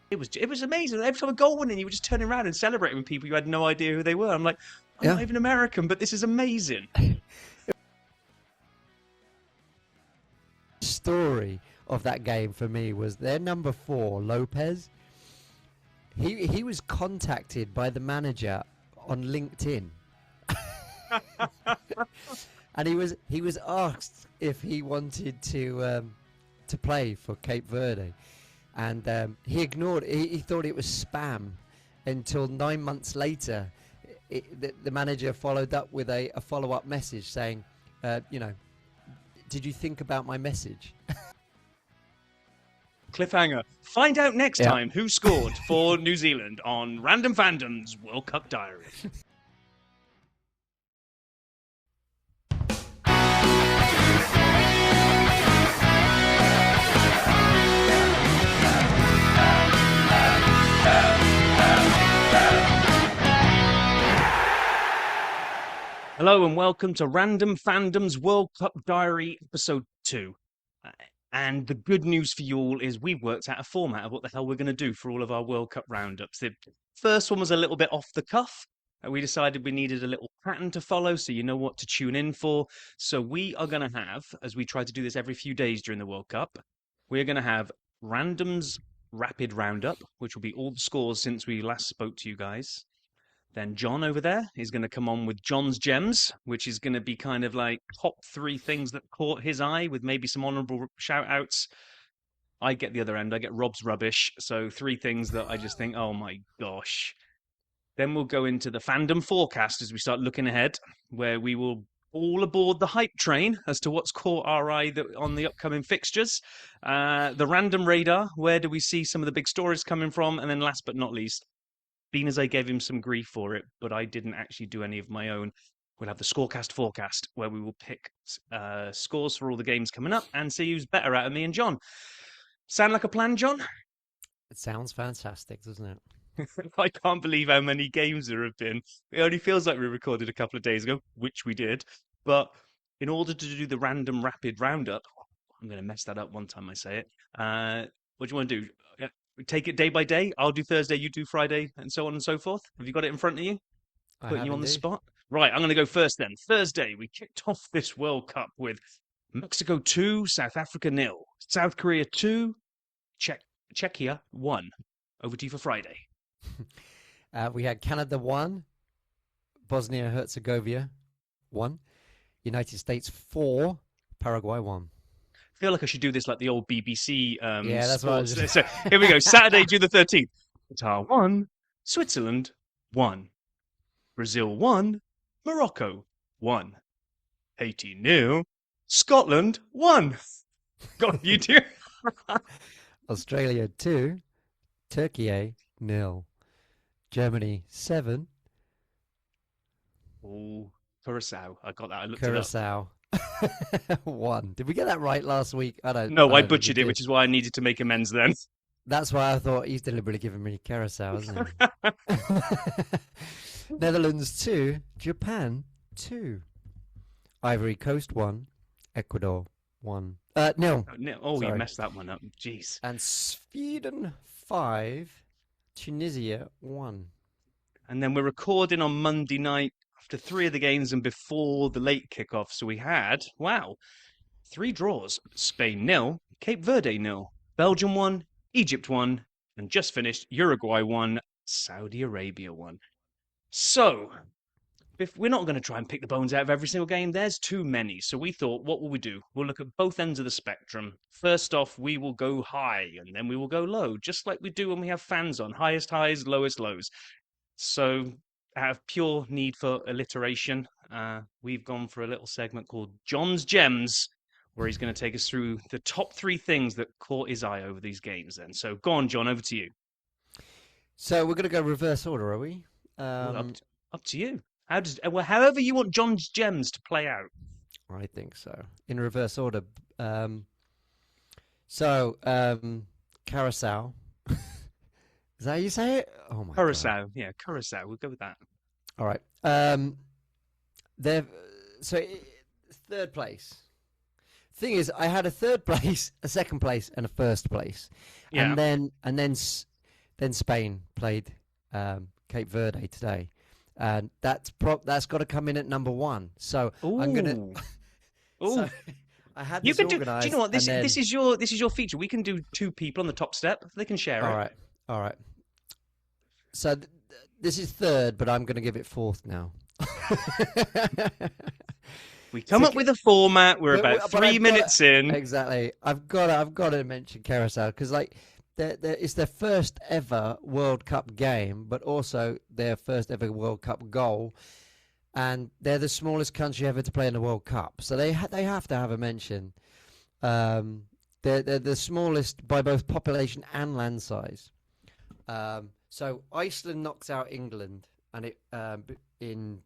It was amazing. Every time a goal went in, you were just turning around and celebrating with people you had no idea who they were. I'm like, I'm not Yeah. even American, but this is amazing. Story of that game for me was their number 4, Lopez. He was contacted by the manager on LinkedIn, and he was asked if he wanted to play for Cape Verde, and he ignored. He thought it was spam until 9 months later. The manager followed up with a follow-up message saying, did you think about my message? Cliffhanger. Find out next Yeah. time who scored for New Zealand on Random Fandom's World Cup Diary. Hello and welcome to Random Fandom's World Cup Diary episode 2. And the good news for you all is we've worked out a format of what the hell we're going to do for all of our World Cup roundups. The first one was a little bit off the cuff. We decided we needed a little pattern to follow so you know what to tune in for. So we are going to have, as we try to do this every few days during the World Cup, we're going to have Random's Rapid Roundup, which will be all the scores since we last spoke to you guys. Then John over there is going to come on with John's Gems, which is going to be kind of like top 3 things that caught his eye with maybe some honourable shout-outs. I get the other end. I get Rob's Rubbish. So 3 things that I just think, oh my gosh. Then we'll go into the Fandom Forecast as we start looking ahead, where we will all aboard the hype train as to what's caught our eye on the upcoming fixtures. The Random Radar, where do we see some of the big stories coming from? And then last but not least, being as I gave him some grief for it, but I didn't actually do any of my own, we'll have the Scorecast Forecast, where we will pick scores for all the games coming up and see who's better out of me and John. Sound like a plan, John? It sounds fantastic, doesn't it? I can't believe how many games there have been. It only feels like we recorded a couple of days ago, which we did. But in order to do the random rapid roundup, I'm going to mess that up one time I say it. What do you want to do? Take it day by day. I'll do Thursday, you do Friday, and so on and so forth. Have you got it in front of you? Putting you on the spot. Right, I'm going to go first then. Thursday, we kicked off this World Cup with Mexico 2, South Africa 0, South Korea 2, Czechia 1. Over to you for Friday. We had Canada 1, Bosnia-Herzegovina 1, United States 4, Paraguay 1. I feel like I should do this like the old BBC yeah, that's sports. what I was So here we go. Saturday, June the 13th. Qatar 1, Switzerland 1, Brazil 1, Morocco 1, Haiti 0, Scotland 1. God, you do. Australia 2, Turkey 0, Germany 7. Oh, Curacao. I got that. I looked Curacao 1. Did we get that right last week? I don't. No, I butchered it, which is why I needed to make amends then. That's why I thought he's deliberately giving me Curacao, isn't he? Netherlands 2, Japan 2, Ivory Coast 1, Ecuador 1. No. Oh, Sorry. You messed that one up. Jeez. And Sweden 5, Tunisia 1. And then we're recording on Monday night after 3 of the games and before the late kickoff. So we had, 3 draws. Spain 0, Cape Verde 0, Belgium 1, Egypt 1, and just finished Uruguay 1, Saudi Arabia 1. So, if we're not going to try and pick the bones out of every single game, there's too many. So we thought, what will we do? We'll look at both ends of the spectrum. First off, we will go high, and then we will go low, just like we do when we have fans on. Highest highs, lowest lows. So, out of pure need for alliteration, we've gone for a little segment called John's Gems, where he's going to take us through the top 3 things that caught his eye over these games then. So go on, John, over to you. So we're going to go reverse order, are we? Up to you. However you want John's Gems to play out. I think so. In reverse order. Carousel. Is that how you say it? Oh my Curacao. God. Yeah, Curacao. We'll go with that. All right. Third place. Thing is, I had a third place, a second place, and a first place. Yeah. And then then Spain played Cape Verde today, and that's got to come in at number one. So I'm gonna. Ooh, So ooh. I had You this can do. Do you know organised, what and this then is your feature? We can do two people on the top step. They can share all it. right, all right. So this is third, but I'm going to give it fourth now. We come So, up with a format. We're about but three I've got minutes in. exactly. I've got to mention Carousel because like it's their first ever World Cup game, but also their first ever World Cup goal, and they're the smallest country ever to play in the World Cup, so they have to have a mention. Um, they're the smallest by both population and land size. So Iceland knocked out England, and it in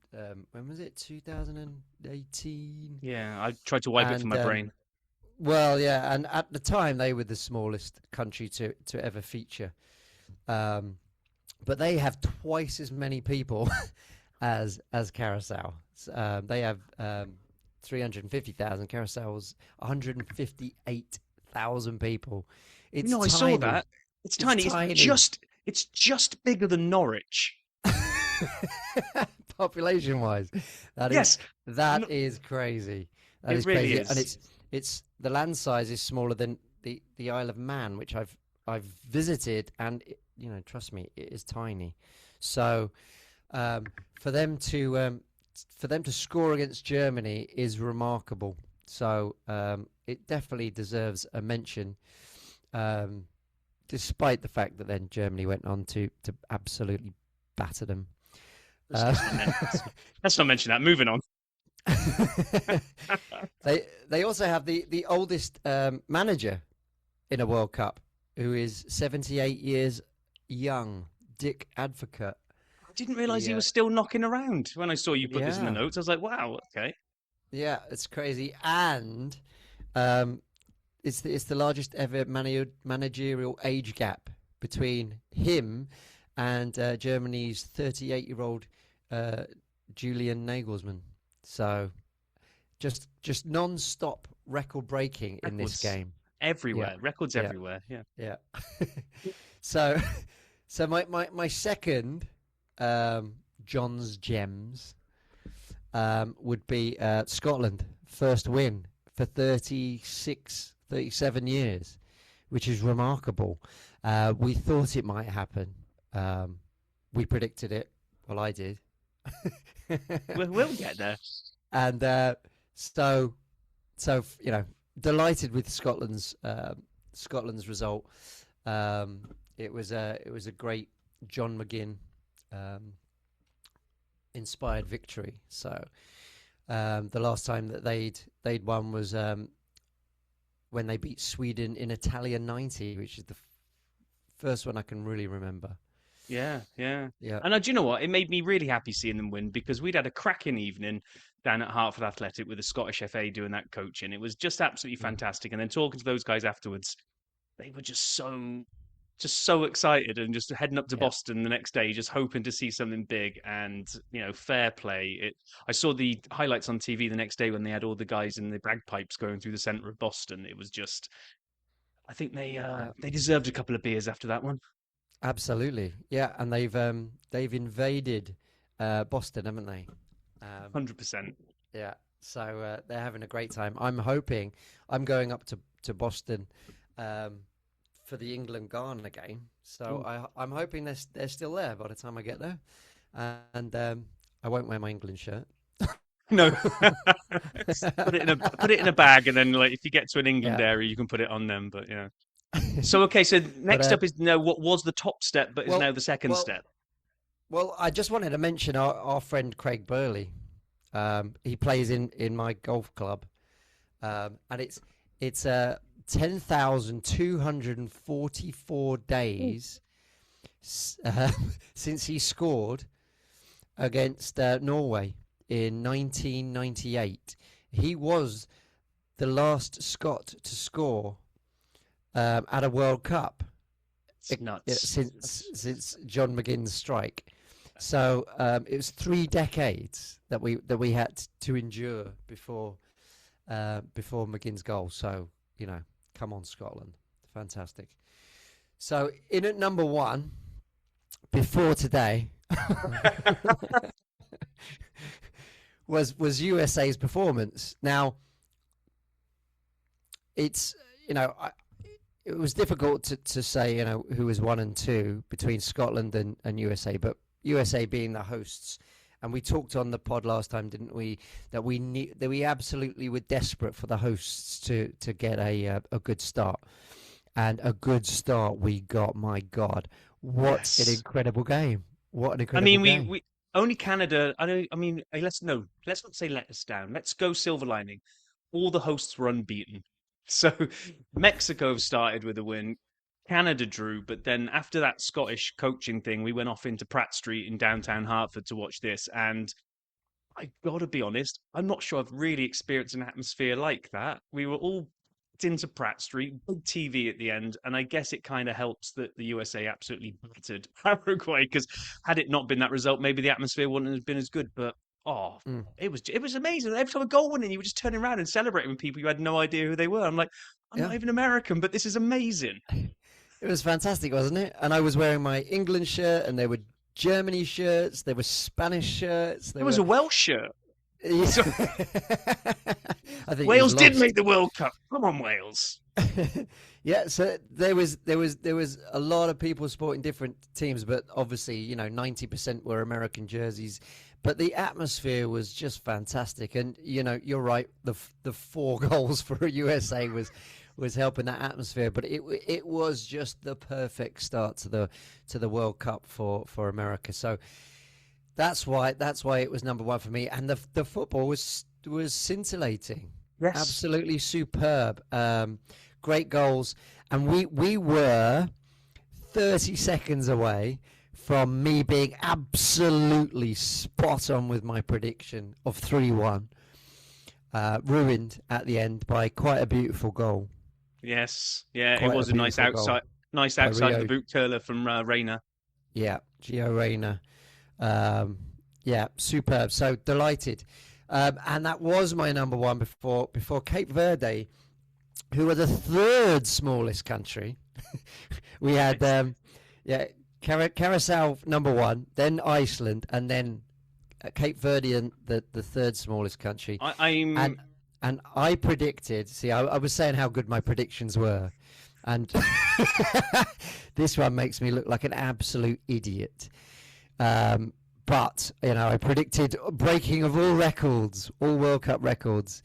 when was it? 2018. Yeah, I tried to wipe it from And my brain. well, yeah, and at the time they were the smallest country to ever feature. But they have twice as many people as Carousel. They have 350,000. Carousel's 158,000 people. You It's know, I saw tiny. that. It's It's tiny. tiny. It's just bigger than Norwich. Population wise, that is Yes, that no, is crazy. That it is really crazy, and is. it's the land size is smaller than the Isle of Man, which I've visited, and trust me, it is tiny. So um, for them to score against Germany is remarkable. So it definitely deserves a mention. Um, Despite the fact that then Germany went on to absolutely batter them. Let's, let's not mention, let's not mention that. Moving on. They also have the oldest manager in a World Cup, who is 78 years young, Dick Advocaat. I didn't realise he The was still knocking around when I saw you put this in the yeah, notes. I was like, wow, okay. yeah, it's crazy, and um, it's the largest ever managerial age gap between him and Germany's 38-year-old Julian Nagelsmann. So just non-stop record breaking in this Records game. Yeah, everywhere. Records yeah, everywhere. Yeah. yeah. so so my second John's Gems would be Scotland, first win for 37 years, which is remarkable. We thought it might happen. We predicted it. Well, I did. We'll get there. And so delighted with Scotland's result. It was a great John McGinn inspired victory. So the last time that they'd won was when they beat Sweden in Italia '90, which is the first one I can really remember. Yeah, yeah. Yeah. And do you know what? It made me really happy seeing them win because we'd had a cracking evening down at Hartford Athletic with the Scottish FA doing that coaching. It was just absolutely Mm. fantastic. And then talking to those guys afterwards, they were just so excited and just heading up to Yeah. Boston the next day, just hoping to see something big and fair play. I saw the highlights on TV the next day when they had all the guys in the bagpipes going through the centre of Boston. It was just, I think Yeah. they deserved a couple of beers after that one. Absolutely. Yeah, and they've invaded Boston, haven't they? 100%. Yeah. So they're having a great time. I'm going up to Boston for the England Ghana game. So I'm hoping they're still there by the time I get there, and I won't wear my England shirt. No, put it in a bag, and then like if you get to an England Yeah. area, you can put it on them. But yeah. So okay, so But next up is now what was the top step, but is now well, the second well, step. well. I just wanted to mention our friend Craig Burley. He plays in my golf club, and it's 10,244 days since he scored against Norway in 1998. He was the last Scot to score at a World Cup It's nuts. since John McGinn's strike. So it was 3 decades that we had to endure before McGinn's goal. So come on, Scotland, fantastic. So in at number one before today was USA's performance. Now it's it was difficult to say who was one and two between Scotland and USA, but USA being the hosts. And we talked on the pod last time, didn't we, that we absolutely were desperate for the hosts to get a good start. And a good start we got. My God, what an Yes. incredible game! What an I incredible mean, game! we only Canada. I don't. I mean, let's no. Let's not say let us down. Let's go silver lining. All the hosts were unbeaten. So Mexico started with a win. Canada drew, but then after that Scottish coaching thing, we went off into Pratt Street in downtown Hartford to watch this. And I gotta be honest, I'm not sure I've really experienced an atmosphere like that. We were all into Pratt Street, big TV at the end, and I guess it kind of helps that the USA absolutely battered Paraguay because had it not been that result, maybe the atmosphere wouldn't have been as good. But oh, Mm. it was amazing. Every time a goal went in, you were just turning around and celebrating with people you had no idea who they were. I'm like, I'm Yeah, not even American, but this is amazing. it was fantastic, wasn't it? And I was wearing my England shirt, and there were Germany shirts, there were Spanish shirts, It there was were. a Welsh shirt. Yeah. So I think it was Wales did lost. make the World Cup. Come on, Wales. Yeah, so there was a lot of people supporting different teams, but obviously 90% were American jerseys. But the atmosphere was just fantastic, and you're right. The four goals for USA was helping that atmosphere, but it was just the perfect start to the World Cup for America. So that's why it was number one for me, and the football was scintillating, Yes. absolutely superb. Great goals, and we were 30 seconds away from me being absolutely spot on with my prediction of 3-1, ruined at the end by quite a beautiful goal. Yes. Yeah, it Quite a was a beautiful goal nice by outside of the Rio. boot curler from Reina. Yeah, Gio Reyna. Yeah, superb. So delighted. And that was my number one before Cape Verde, who are the third smallest country. We had Nice. yeah, Carousel number one, then Iceland, and then Cape Verde, and the third smallest country. I'm And and I predicted. See, I was saying how good my predictions were, and this one makes me look like an absolute idiot. But I predicted breaking of all records, all World Cup records.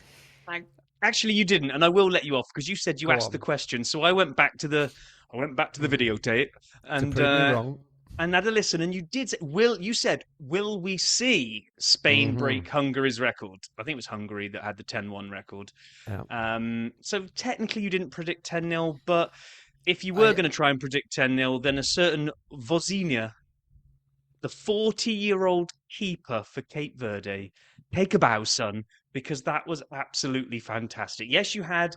I, actually you didn't, and I will let you off because you said you Go asked the on. question. So I went back to the videotape To and prove me wrong. had a listen, and you said will we see Spain Hmm. break Hungary's record? I think it was Hungary that had the 10-1 record. Yeah. So technically you didn't predict 10-0, but if you were I going to try and predict 10-0, then a certain Vozinha, the 40-year-old keeper for Cape Verde, take a bow, son, because that was absolutely fantastic. Yes, you had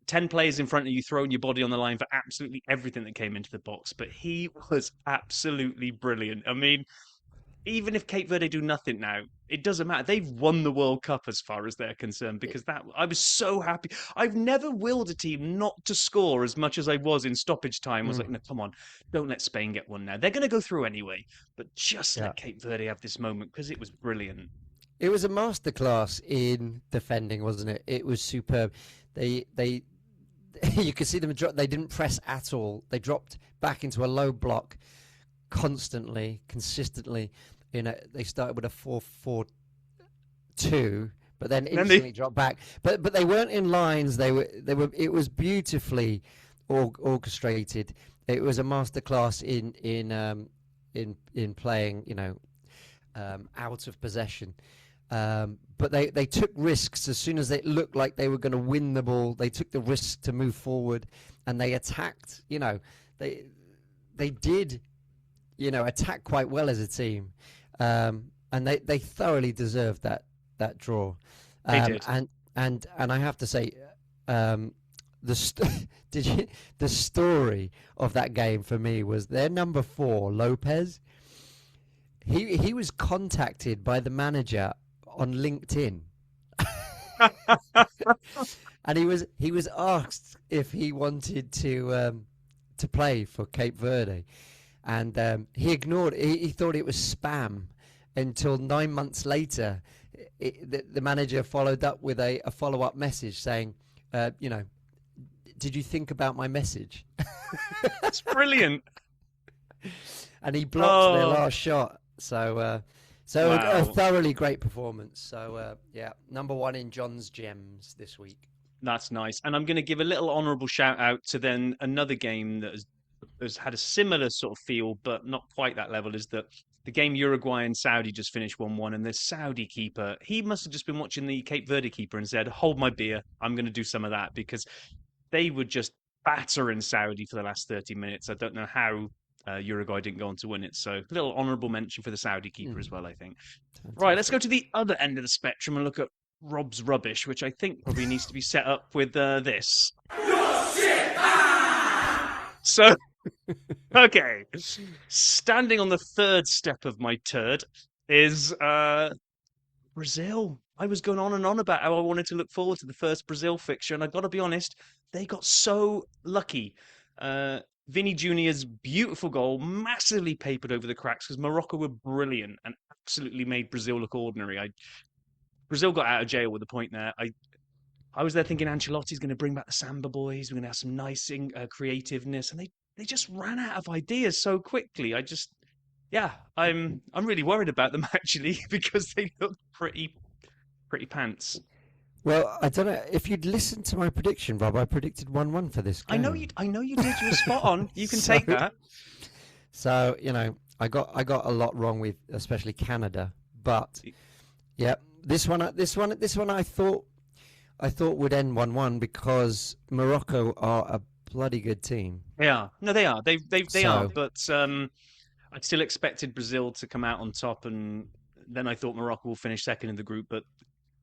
10 players in front of you throwing your body on the line for absolutely everything that came into the box, but he was absolutely brilliant. I mean, even if Cape Verde do nothing now, it doesn't matter. They've won the World Cup as far as they're concerned because that I was so happy. I've never willed a team not to score as much as I was in stoppage time. I was mm, like, no, come on, don't let Spain get one now. They're going to go through anyway, but just yeah. let Cape Verde have this moment because it was brilliant. It was a masterclass in defending, wasn't it? It was superb. They you could see them drop. They didn't press at all. They dropped back into a low block constantly, consistently. They started with a 4-4-2, but then And then they instantly dropped back. But they weren't in lines. They were. It was beautifully orchestrated. It was a masterclass in playing. Out of possession. But they took risks as soon as it looked like they were going to win the ball. They took the risk to move forward, and they attacked. They did attack quite well as a team, and they thoroughly deserved that draw. they did. And I have to say, did you the story of that game for me was their number 4 Lopez. He was contacted by the manager on LinkedIn, and he was asked if he wanted to to play for Cape Verde, and he ignored. He thought it was spam until 9 months later. The manager followed up with a follow-up message saying, did you think about my message? It's brilliant. And he blocked their Oh, last shot. So a wow. thoroughly great performance. So yeah, number one in John's gems this week. That's nice. And I'm going to give a little honourable shout out to then another game that has had a similar sort of feel, but not quite that level. Is that the game Uruguay and Saudi just finished 1-1, and the Saudi keeper, he must have just been watching the Cape Verde keeper and said, "Hold my beer, I'm going to do some of that," because they were just battering Saudi for the last 30 minutes. I don't know how Uruguay didn't go on to win it. So, a little honourable mention for the Saudi keeper as well, I think. Right, let's Fantastic. go to the other end of the spectrum and look at Rob's rubbish, which I think probably needs to be set up with this. So, okay, standing on the third step of my turd is Brazil. I was going on and on about how I wanted to look forward to the first Brazil fixture, and I got to be honest, they got so lucky. Uh, Vinny Junior's beautiful goal massively papered over the cracks because Morocco were brilliant and absolutely made Brazil look ordinary. Brazil got out of jail with the point there. I was there thinking Ancelotti's going to bring back the Samba boys. We're going to have some nice creativeness, and they just ran out of ideas so quickly. Yeah, I'm really worried about them actually because they look pretty pants. Well, I don't know if you'd listened to my prediction, Rob. I predicted 1-1 for this game. I know you did. You were spot on. You can so, take that. so I got a lot wrong with especially Canada, but yeah, this one I thought would end 1-1 because Morocco are a bloody good team. They are. No, they are. They are. So But I still expected Brazil to come out on top, and then I thought Morocco will finish second in the group. But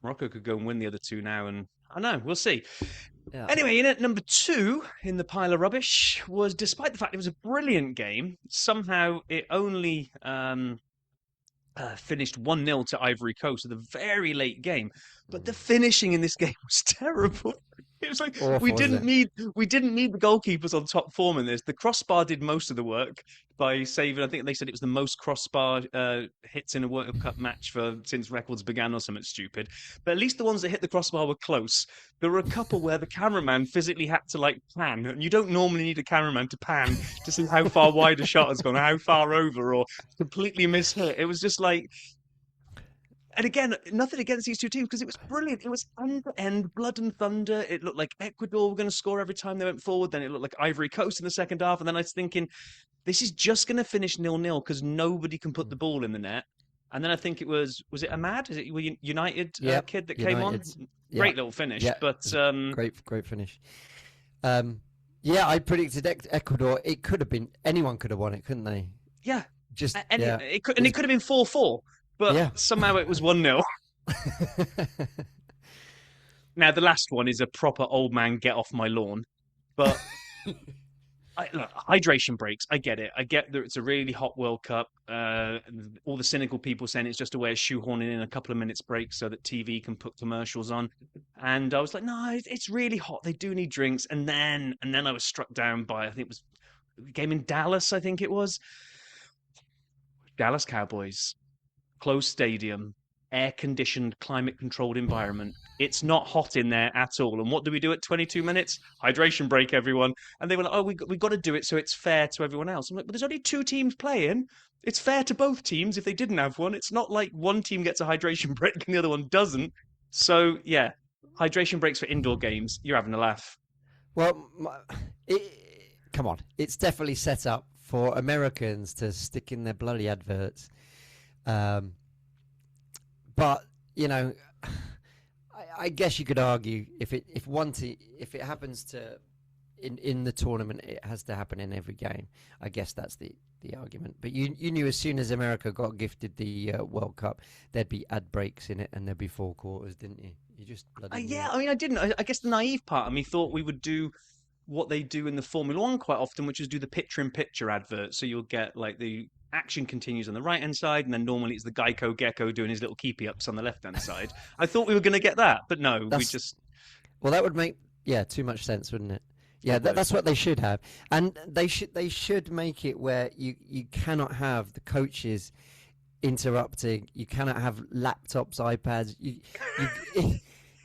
Morocco could go and win the other two now, and I know we'll see. yeah. Anyway, in at number two in the pile of rubbish was, despite the fact it was a brilliant game, somehow it only finished 1-0 to Ivory Coast at a very late game. But the finishing in this game was terrible. It was like Awful, was it? we didn't need the goalkeepers on top form in this. The crossbar did most of the work by saving. I think they said it was the most crossbar hits in a World Cup match for since records began or something stupid. But at least the ones that hit the crossbar were close. There were a couple where the cameraman physically had to like pan, and you don't normally need a cameraman to pan to see how far wide a shot has gone, how far over, or completely mishit. It was just like, and again, nothing against these two teams because it was brilliant. It was end to end, blood and thunder. It looked like Ecuador were going to score every time they went forward. Then it looked like Ivory Coast in the second half. And then I was thinking, this is just going to finish 0-0 because nobody can put the ball in the net. And then I think was it Ahmad? Is it United Yep. kid that came on? United. Yeah. Great little finish. Yeah. But Great finish. Yeah, I predicted Ecuador. It could have been anyone could have won it, couldn't they? yeah, Just and yeah. it could have been 4-4, but Yeah. somehow it was 1-0. Now the last one is a proper old man get off my lawn, but look, hydration breaks. I get it. I get that it's a really hot World Cup. All the cynical people saying it's just a way of shoehorning in a couple of minutes break so that TV can put commercials on. And I was like, no, it's really hot. They do need drinks. And then I was struck down by, I think it was a game in Dallas. I think it was Dallas Cowboys, closed stadium, air conditioned, climate controlled environment. It's not hot in there at all. And what do we do at 22 minutes? Hydration break, everyone. And they were like, oh, we got to do it so it's fair to everyone else. I'm like, but there's only two teams playing. It's fair to both teams if they didn't have one. It's not like one team gets a hydration break and the other one doesn't. So, yeah, hydration breaks for indoor games. You're having a laugh. Well, come on. It's definitely set up for Americans to stick in their bloody adverts. But I guess you could argue if it happens to in the tournament, it has to happen in every game. I guess that's the argument. But you knew as soon as America got gifted the World Cup, there'd be ad breaks in it and there'd be four quarters, didn't you? You just bloody knew Yeah, it. I mean, I didn't. I guess the naive part of me thought we would do what they do in the Formula One quite often, which is do the picture-in-picture advert. So you'll get like the action continues on the right-hand side, and then normally it's the Geico Gecko doing his little keepy-ups on the left-hand side. I thought we were going to get that, but no, we That's just well, that would make too much sense, wouldn't it? Yeah, Good word. that's what they should have, and they should make it where you cannot have the coaches interrupting. You cannot have laptops, iPads. You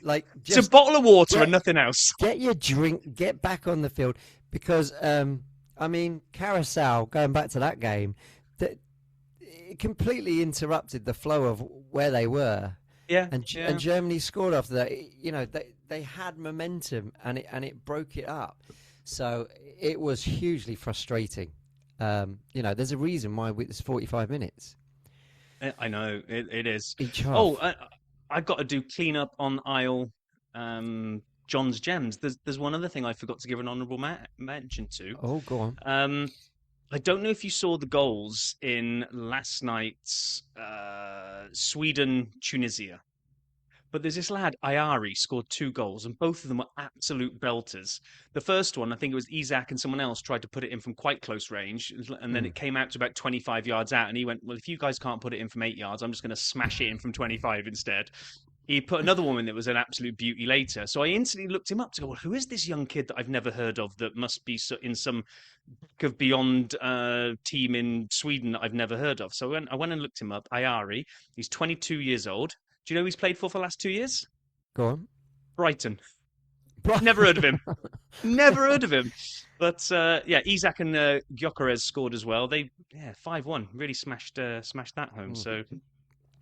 like It's a just bottle of water and get nothing else. get your drink, get back on the field because I mean, Carousel, going back to that game, that it completely interrupted the flow of where they were, Yeah, and yeah. Germany scored after that. You know, they had momentum, and it broke it up. So it was hugely frustrating. You know, there's a reason why it's 45 minutes I know it is. each Oh, half. I've got to do clean up on aisle John's Gems. There's one other thing I forgot to give an honourable mention to. Oh, go on. Um, I don't know if you saw the goals in last night's Sweden Tunisia. But there's this lad, Ayari, scored 2 goals, and both of them were absolute belters. The first one, I think it was Isaac and someone else tried to put it in from quite close range, and then Mm. it came out to about 25 yards out, and he went, well, if you guys can't put it in from 8 yards, I'm just going to smash it in from 25 instead. He put another one in that was an absolute beauty later. So I instantly looked him up to go, well, who is this young kid that I've never heard of that must be in some of beyond team in Sweden that I've never heard of? So I went and looked him up. Ayari, he's 22 years old. Do you know who he's played for the last 2 years? Go on. Brighton. Never heard of him. Never heard of him. But yeah, Isak and Gyökeres scored as well. They 5-1 really smashed that home. Mm. So They look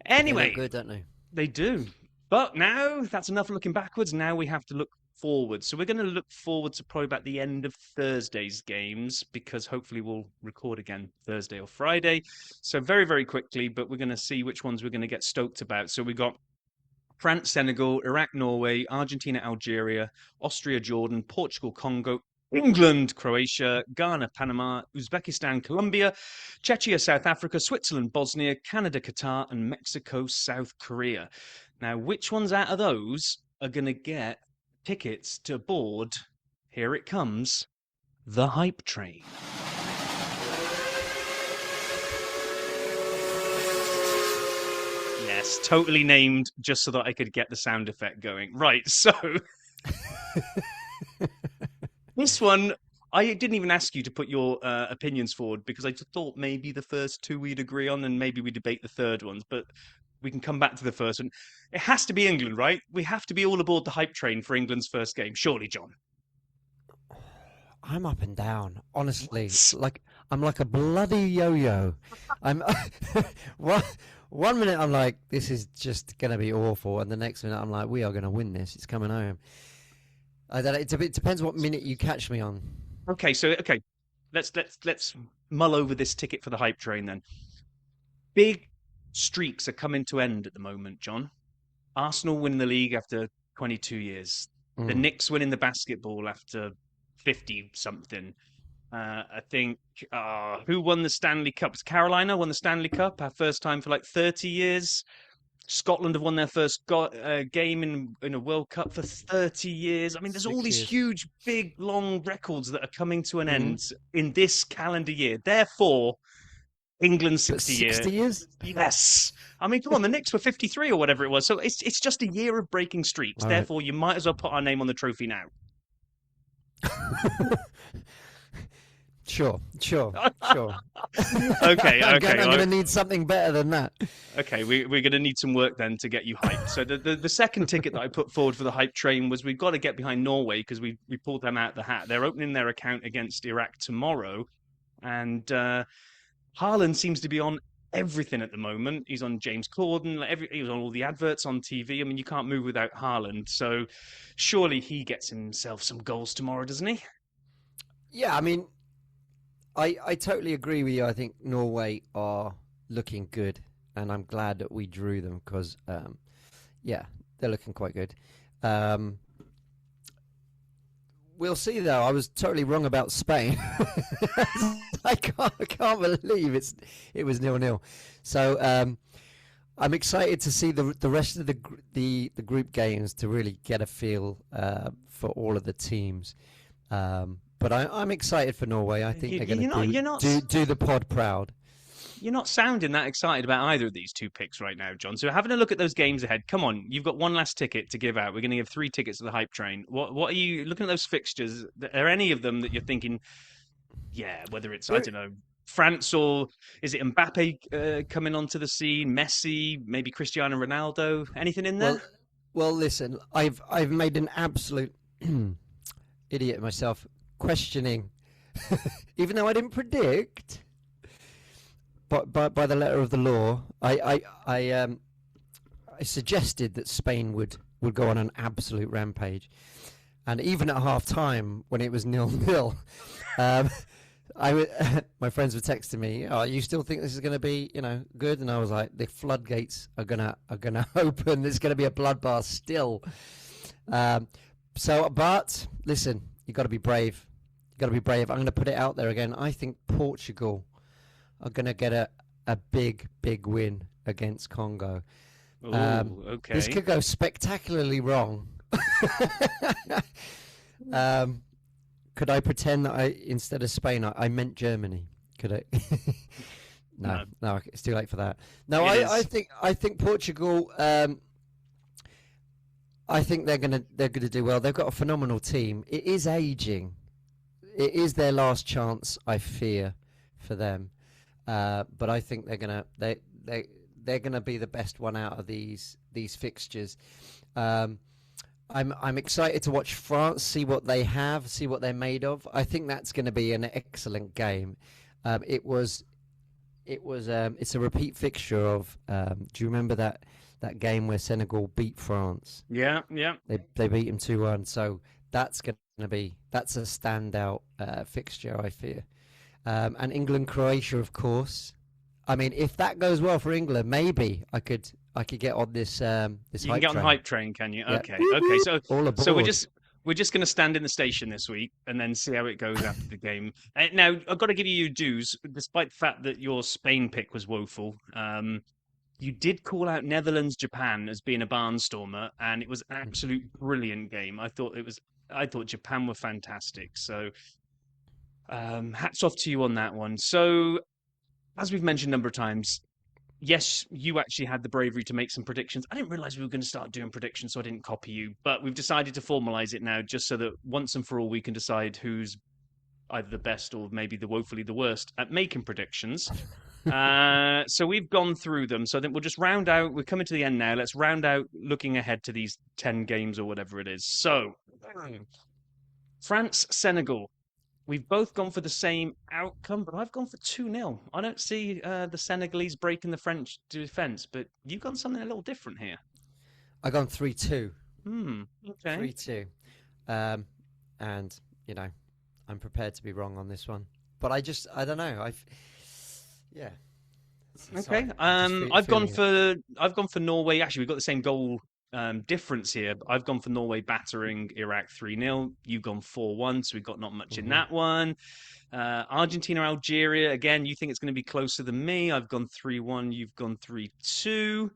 anyway, good, don't they? they do. But now that's enough looking backwards. Now we have to look forward. So we're going to look forward to probably about the end of Thursday's games because hopefully we'll record again Thursday or Friday. So very, very quickly, but we're going to see which ones we're going to get stoked about. So we got France, Senegal, Iraq, Norway, Argentina, Algeria, Austria, Jordan, Portugal, Congo, England, Croatia, Ghana, Panama, Uzbekistan, Colombia, Czechia, South Africa, Switzerland, Bosnia, Canada, Qatar, and Mexico, South Korea. Now, which ones out of those are going to get tickets to board? Here it comes, the hype train. Yes, totally named just so that I could get the sound effect going. Right, so this one, I didn't even ask you to put your opinions forward because I just thought maybe the first two we'd agree on and maybe we debate the third ones, but we can come back to the first one. It has to be England, right? We have to be all aboard the hype train for England's first game, surely, John. I'm up and down, honestly. What? Like I'm like a bloody yo-yo. I'm one one minute I'm like, this is just gonna be awful, and the next minute I'm like, we are gonna win this. It's coming home. I don't know, it depends what minute you catch me on. Okay, let's mull over this ticket for the hype train then. Big streaks are coming to end at the moment, John. Arsenal win the league after 22 years. The Mm. Knicks winning the basketball after 50 something. I think who won the Stanley Cup? Carolina won the Stanley Cup, our first time for like 30 years. Scotland have won their first game in a World Cup for 30 years. I mean, there's all 6 these years. huge, big, long records that are coming to an Mm. end in this calendar year. Therefore, England's But 60 year. 60 years? Yes. I mean, come on, the Knicks were 53 or whatever it was. So it's just a year of breaking streaks. All right. Therefore, you might as well put our name on the trophy now. Sure. Okay, I'm okay. going to need something better than that. Okay, we're going to need some work then to get you hyped. So the second ticket that I put forward for the hype train was we've got to get behind Norway because we pulled them out of the hat. They're opening their account against Iraq tomorrow, and Haaland seems to be on everything at the moment. He's on James Corden. He was on all the adverts on TV. I mean, you can't move without Haaland. So surely he gets himself some goals tomorrow, doesn't he? Yeah, I mean, I totally agree with you. I think Norway are looking good, and I'm glad that we drew them because, yeah, they're looking quite good. We'll see, though. I was totally wrong about Spain. I can't believe it was 0-0. So I'm excited to see the rest of the group games to really get a feel for all of the teams. But I'm excited for Norway. I think they're going to You're not. do the pod proud. You're not sounding that excited about either of these two picks right now, John. So having a look at those games ahead. Come on, you've got one last ticket to give out. We're going to give 3 tickets to the hype train. What are you looking at those fixtures? Are any of them that you're thinking, yeah, whether it's I There- don't know France or is it Mbappe coming onto the scene, Messi, maybe Cristiano Ronaldo? Anything in Well, there? well, listen, I've made an absolute idiot myself, questioning, even though I didn't predict, but by the letter of the law, I suggested that Spain would go on an absolute rampage, and even at half time when it was 0-0, um, my friends were texting me, "Oh, you still think this is going to be, good?" And I was like, "The floodgates are gonna open. There's going to be a bloodbath still." Um, but listen, you got to be brave. You got to be brave. I'm going to put it out there again. I think Portugal are going to get a big win against Congo. Oh, This okay. could go spectacularly wrong. um, could I pretend that instead of Spain, I meant Germany? Could I? No, No, no, it's too late for that. No, it I is. think Portugal. I think they're gonna do well. They've got a phenomenal team. It is aging. It is their last chance. I fear for them, but I think they're gonna be the best one out of these fixtures. Um, I'm excited to watch France, see what they have, see what they're made of. I think that's going to be an excellent game. It's a repeat fixture of. Do you remember that game where Senegal beat France? Yeah, yeah. They beat him 2-1. So that's a standout fixture, I fear. And England Croatia, of course. I mean, if that goes well for England, maybe I could get on this You can hype get on the train. hype train, can you? Yeah, Okay, whoop, okay. whoop, So, all so we're aboard. just we're just going to stand in the station this week and then see how it goes after the game. Now, I've got to give you your dues, despite the fact that your Spain pick was woeful. You did call out Netherlands Japan as being a barnstormer, and it was an absolute brilliant game. I thought Japan were fantastic. So, hats off to you on that one. So, as we've mentioned a number of times, yes, you actually had the bravery to make some predictions. I didn't realize we were going to start doing predictions, so I didn't copy you. But we've decided to formalize it now, just so that once and for all we can decide who's either the best or maybe the woefully the worst at making predictions. So we've gone through them. So I think we'll just round out. We're coming to the end now. Let's round out looking ahead to these 10 games or whatever it is. So, France, Senegal. We've both gone for the same outcome, but I've gone for 2-0. I don't see the Senegalese breaking the French defence, but you've gone something a little different here. I gone 3-2. Okay. 3-2. Um, and you know, I'm prepared to be wrong on this one, but I don't know. Yeah. Okay. Sorry, I'm just feeling it. I've gone for Norway. Actually, we've got the same goal difference here. I've gone for Norway battering Iraq 3-0. You've gone 4-1, so we've got not much in Hmm. that one. Argentina, Algeria. Again, you think it's going to be closer than me. I've gone 3-1. You've gone 3-2.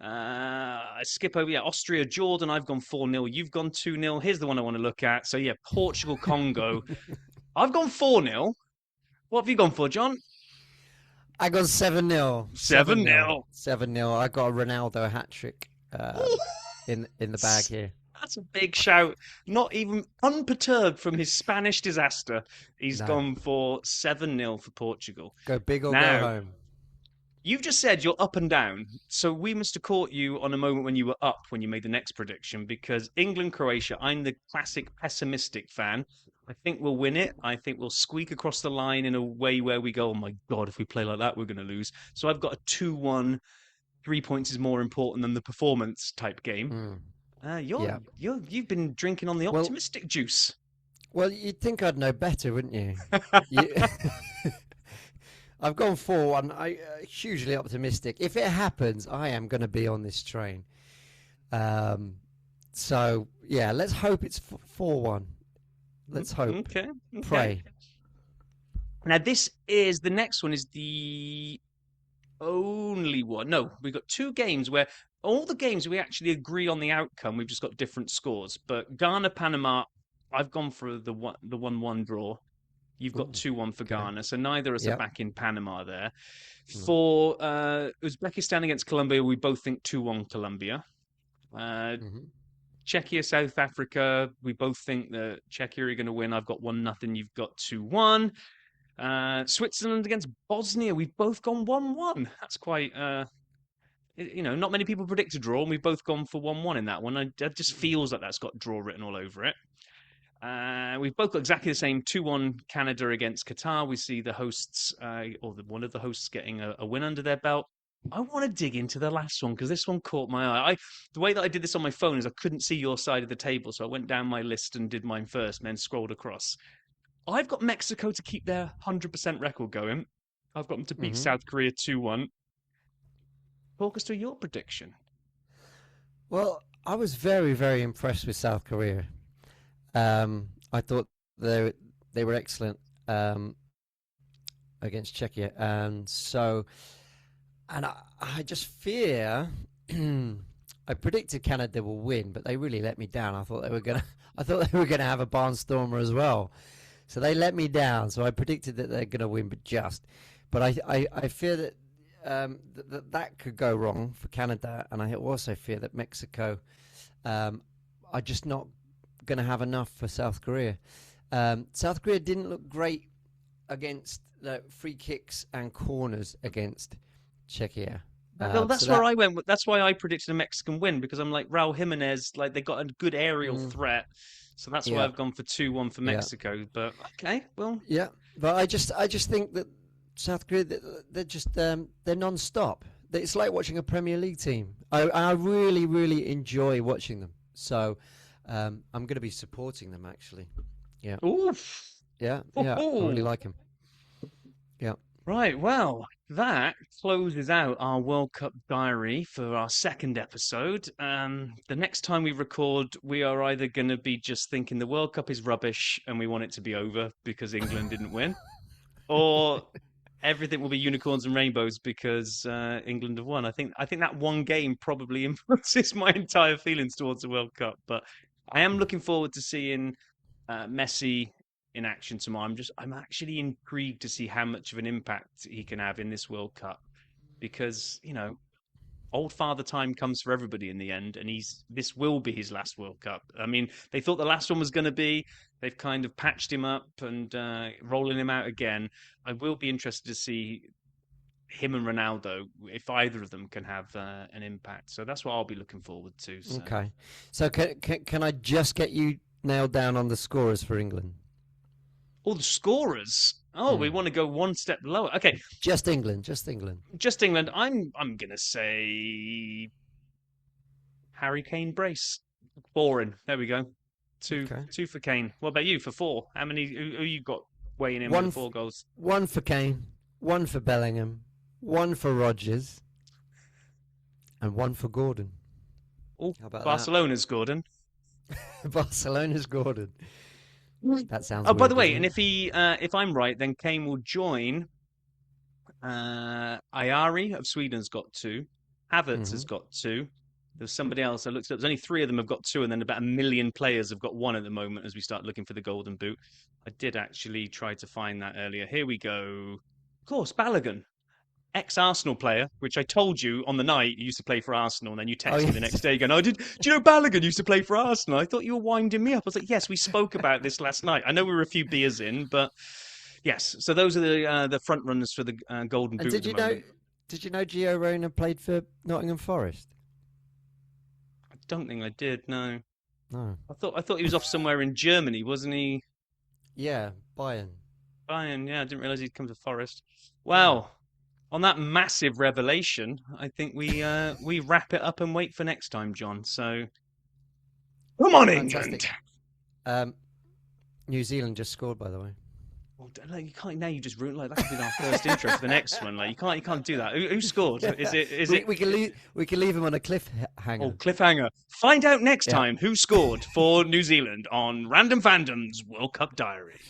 I skip over, yeah, Austria, Jordan. I've gone 4-0. You've gone 2-0. Here's the one I want to look at. So, yeah, Portugal, Congo. I've gone 4-0. What have you gone for, John? I got 7-0. 7-0. 7-0. 7-0. I got a Ronaldo hat trick in the bag here. That's a big shout. Not even unperturbed from his Spanish disaster. He's No. gone for 7-0 for Portugal. Go big or go Now, home. you've just said you're up and down. So we must have caught you on a moment when you were up when you made the next prediction because England, Croatia, I'm the classic pessimistic fan. I think we'll win it. I think we'll squeak across the line in a way where we go, oh my God, if we play like that, we're going to lose. So I've got a 2-1, 3 points is more important than the performance type game. Mm. Uh, you're Yeah. you've been drinking on the Well, optimistic juice. well, you'd think I'd know better, wouldn't you? you I've gone 4-1. I hugely optimistic. If it happens, I am going to be on this train. Um, so yeah, let's hope it's 4-1. Let's hope. Okay, okay. Pray. Now this is the next one is the only one. No, we've got two games where all the games we actually agree on the outcome. We've just got different scores. But Ghana, Panama, I've gone for the 1-1 draw. You've got Ooh, 2-1 for okay. Ghana, so neither of us are Yep. back in Panama there. No. For Uzbekistan against Colombia, we both think 2-1 Colombia. Uh, Hmm. Czechia, South Africa, we both think that Czechia are going to win. I've got 1-0, you've got 2-1. Switzerland against Bosnia, we've both gone 1-1. That's quite, not many people predict a draw, and we've both gone for 1-1 in that one. It just feels like that's got draw written all over it. We've both got exactly the same 2-1 Canada against Qatar. We see the hosts, one of the hosts, getting a win under their belt. I want to dig into the last one because this one caught my eye. The way that I did this on my phone is I couldn't see your side of the table, so I went down my list and did mine first, and then scrolled across. I've got Mexico to keep their 100% record going. I've got them to beat Hmm. South Korea 2-1. Talk us through your prediction. Well, I was very, very impressed with South Korea. I thought they were excellent against Czechia, and I just fear. I predicted Canada will win, but they really let me down. I thought they were gonna. I thought they were gonna have a barnstormer as well. So they let me down. So I predicted that they're gonna win, but just. But I fear that that could go wrong for Canada, and I also fear that Mexico are just not going to have enough for South Korea. South Korea didn't look great against free kicks and corners against Czechia. Well, So that's where that. I went. That's why I predicted a Mexican win because I'm like Raul Jimenez, like they got a good aerial Mm, threat, so that's why yeah, I've gone for 2-1 for yeah, Mexico. But okay, well, yeah. But I just think that South Korea, they're just they're non-stop. It's like watching a Premier League team. I really, really enjoy watching them. So I'm going to be supporting them actually. Yeah, oof. yeah, yeah. I really Ooh. like them. Yeah. Right, well, that closes out our World Cup diary for our second episode. The next time we record, we are either going to be just thinking the World Cup is rubbish and we want it to be over because England didn't win, or everything will be unicorns and rainbows because England have won. I think that one game probably influences my entire feelings towards the World Cup. But I am looking forward to seeing Messi in action tomorrow. I'm actually intrigued to see how much of an impact he can have in this World Cup because old father time comes for everybody in the end, and this will be his last World Cup. I mean, they thought the last one was going to be. They've kind of patched him up and rolling him out again. I will be interested to see him and Ronaldo if either of them can have an impact. So that's what I'll be looking forward to. So, Okay. So can I just get you nailed down on the scorers for England? all the scorers. Oh, we Mm. want to go one step lower. Okay, Just England. Just England. just England. I'm gonna say Harry Kane brace. Boring. There we go. Two Okay. two for Kane. What about you for four? How many? Who you got weighing in with One the f- 4 goals? one for Kane, one for Bellingham, one for Rodgers, and one for Gordon. Oh, How about that? Barcelona's Gordon. Barcelona's Gordon. That sounds Oh, by the weird, way, doesn't and it? if I'm right, then Kane will join. Ayari of Sweden's got two. Havertz Hmm. has got two. There's somebody else I looked up. There's only three of them have got two, and then about 1 million players have got one at the moment as we start looking for the golden boot. I did actually try to find that earlier. Here we go. Of course, Balogun, ex-Arsenal player, which I told you on the night he used to play for Arsenal, and then you Oh text me the next yes. day going, "Oh, do you know Balogun used to play for Arsenal?" I thought you were winding me up. I was like, "Yes, we spoke about this last night. I know we were a few beers in, but yes." So those are the front runners for the golden And boot at did the you know? moment. Did you know Gio Reyna played for Nottingham Forest? I don't think I did. No, No. I thought he was off somewhere in Germany, wasn't he? Yeah, Bayern. Bayern. Yeah, I didn't realize he'd come to Forest. Yeah. Well, on that massive revelation, I think we wrap it up and wait for next time, John. So come on, Fantastic. England. Um, New Zealand just scored, by the way. Well, like, you can't now. You just ruined like that could be our first intro for the next one. Like you can't do that. Who scored? Is it? We can leave him on a Oh, cliffhanger. cliffhanger. Find out next Yeah. time who scored for New Zealand on Random Fandom's World Cup Diary.